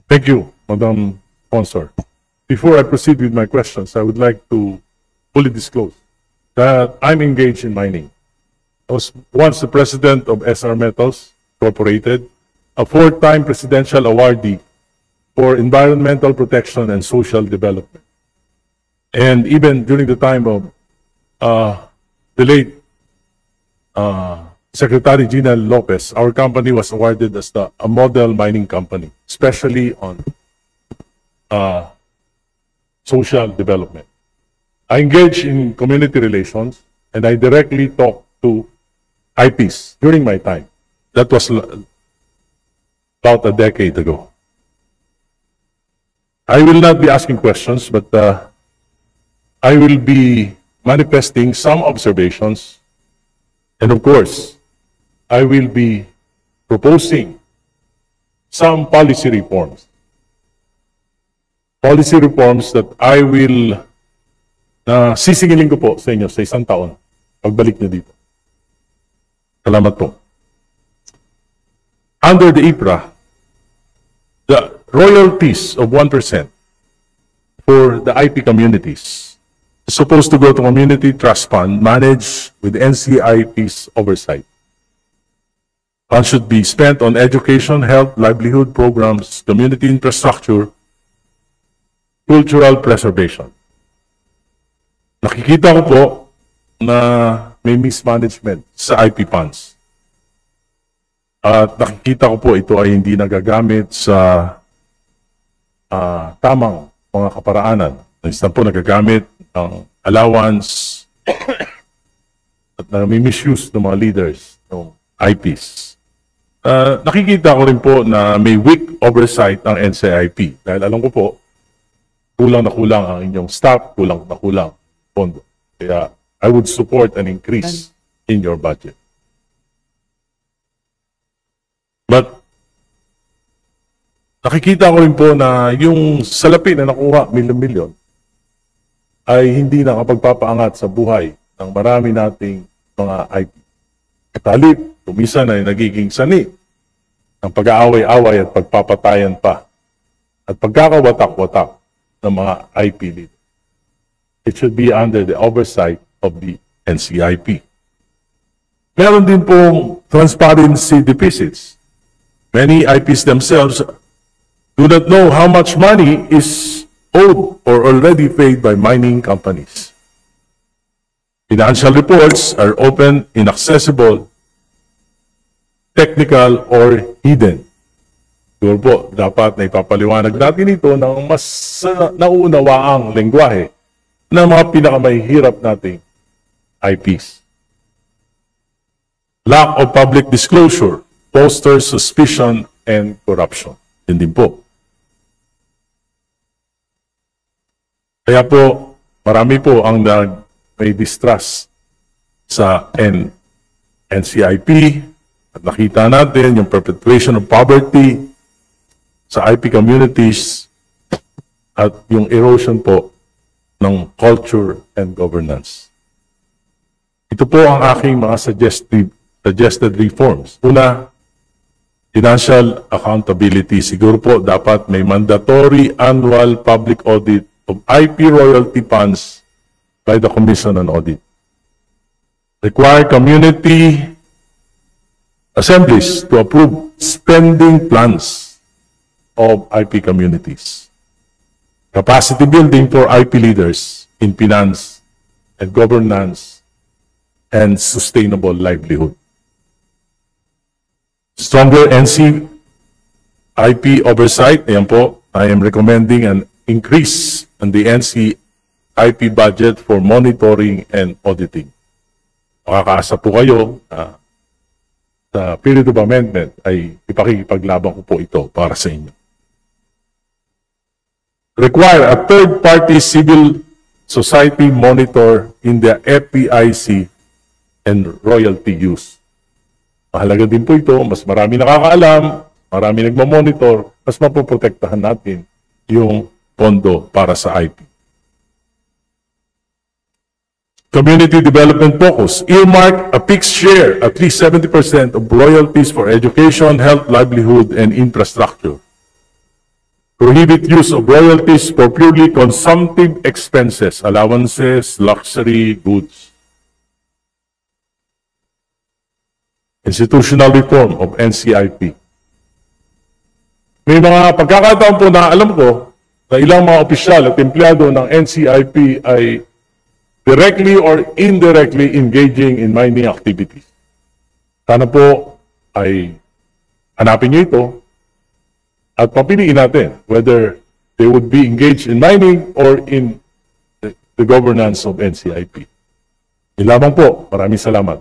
Thank you, Madam Sponsor. Before I proceed with my questions, I would like to fully disclose that I'm engaged in mining. I was once the president of SR Metals Incorporated, a four-time presidential awardee for environmental protection and social development. And even during the time of the late Secretary Gina Lopez, our company was awarded as a model mining company, especially on social development. I engage in community relations, and I directly talk to IPs during my time. That was about a decade ago. I will not be asking questions, but I will be manifesting some observations, and of course, I will be proposing some policy reforms. Policy reforms that I will sisingilin ko po sa inyo sa isang taon pagbalik niyo dito. Salamat po. Under the IPRA, the royalties of 1% for the IP communities is supposed to go to Community Trust Fund managed with NCIP's oversight. Funds should be spent on education, health, livelihood programs, community infrastructure, cultural preservation. Nakikita ko po na may mismanagement sa IP funds. At nakikita ko po ito ay hindi nagagamit sa tamang mga kaparaanan. Minsan po nagagamit ng allowance at may misuse ng mga leaders ng IPs. Nakikita ko rin po na may weak oversight ng NCIP. Dahil alam ko po, kulang na kulang ang inyong staff, kulang na kulang pondo. Kaya I would support an increase in your budget. But nakikita ko rin po na yung salapi na nakuha, milyon-milyon, ay hindi nakapagpapaangat sa buhay ng marami nating mga IP. Talip, kumisan ay nagiging sani ng pag-aaway-away at pagpapatayan pa at pagkakawatak-watak ng mga IP leaders. It should be under the oversight of the NCIP. Meron din pong transparency deficits. Many IPs themselves do not know how much money is owed or already paid by mining companies. Financial reports are open, inaccessible, technical, or hidden. Siguro po, dapat na ipapaliwanag natin ito ng mas nauunawaang lengguwahe ng mga pinakamahihirap nating IPs. Lack of public disclosure fosters suspicion and corruption. Yun din po. Kaya po, marami po ang may distrust sa NCIP at nakita natin yung perpetuation of poverty sa IP communities at yung erosion po ng culture and governance. Ito po ang aking mga suggested reforms. Una, financial accountability. Siguro po dapat may mandatory annual public audit of IP royalty funds by the Commission on Audit. Require community assemblies to approve spending plans of IP communities. Capacity building for IP leaders in finance and governance and sustainable livelihood. Stronger NCIP oversight. Ayan po, I am recommending an increase in the NCIP budget for monitoring and auditing. Makakaasa po kayo sa period of amendment ay ipakikipaglaban ko po ito para sa inyo. Require a third-party civil society monitor in the FPIC and royalty use. Mahalaga din po ito, mas marami nakakaalam, marami nagmamonitor, mas mapoprotektahan natin yung pondo para sa IP. Community development focus. Earmark a fixed share, at least 70% of royalties for education, health, livelihood, and infrastructure. Prohibit use of royalties for purely consumptive expenses, allowances, luxury goods. Institutional reform of NCIP. May mga pagkakataon po na alam ko na ilang mga opisyal at empleyado ng NCIP ay directly or indirectly engaging in mining activities. Sana po ay hanapin niyo ito at papiliin natin whether they would be engaged in mining or in the governance of NCIP. Yun lamang po. Maraming salamat.